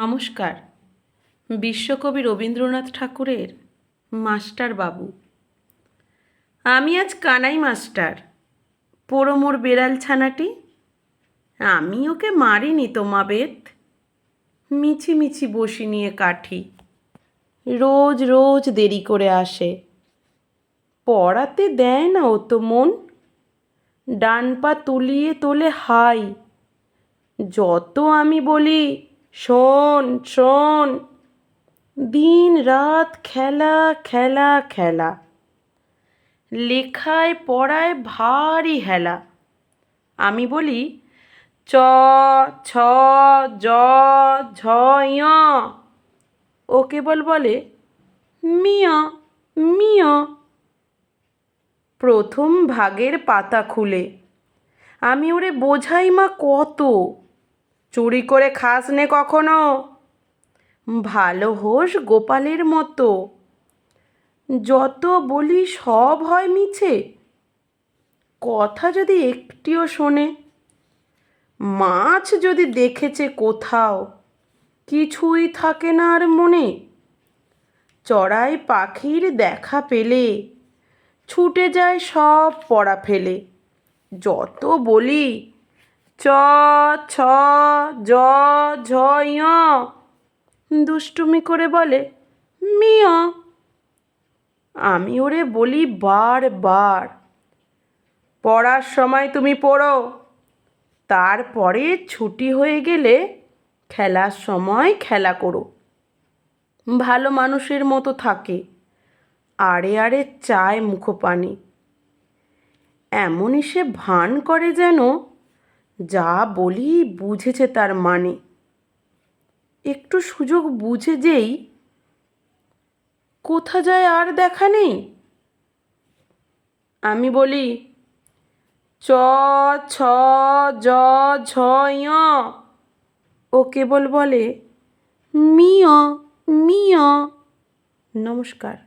নমস্কার। বিশ্বকবি রবীন্দ্রনাথ ঠাকুরের মাস্টার বাবু। আমি আজ কানাই মাস্টার, পোড়ো মোর বেড়াল ছানাটি। আমি ওকে মারিনি তো মা বেত, মিছি মিছি বসি নিয়ে কাঠি। রোজ রোজ দেরি করে আসে, পড়াতে দেয় না ও তো মন। ডান পা তুলিয়ে তোলে হাই, যত আমি বলি শোন শোন। দিন রাত খেলা খেলা খেলা, লেখায় পড়ায় ভারী হেলা। আমি বলি চ ছ জ ঝ ঞ, ও কেবল বলে মিয় মিয়। প্রথম ভাগের পাতা খুলে আমি ওরে বোঝাই মা কত, চুরি করে খাস নে কখনো, ভালো হোস গোপালের মতো। যত বলি সব হয় মিছে, কথা যদি একটিও শোনে। মাছ যদি দেখেছে কোথাও, কিছুই থাকে না আর মনে। চড়াই পাখির দেখা পেলে ছুটে যায় সব পড়া ফেলে। যত বলি চ ছ জ ঝ ঞ, দুষ্টুমি করে বলে মিয়। আমি ওরে বলি বারবার, পড়ার সময় তুমি পড়ো, তারপরে ছুটি হয়ে গেলে খেলার সময় খেলা করো। ভালো মানুষের মতো থাকে, আড়ে আড়ে চায় মুখপানে। এমনই সে ভান করে যেন যা বলি বুঝেছে তার মানে। একটু সুযোগ বুঝে যেই কোথা যায় আর দেখা নেই। আমি বলি চ ছ জ ঝ ঞ, ও কেবল বলে মিয় মিয়। নমস্কার।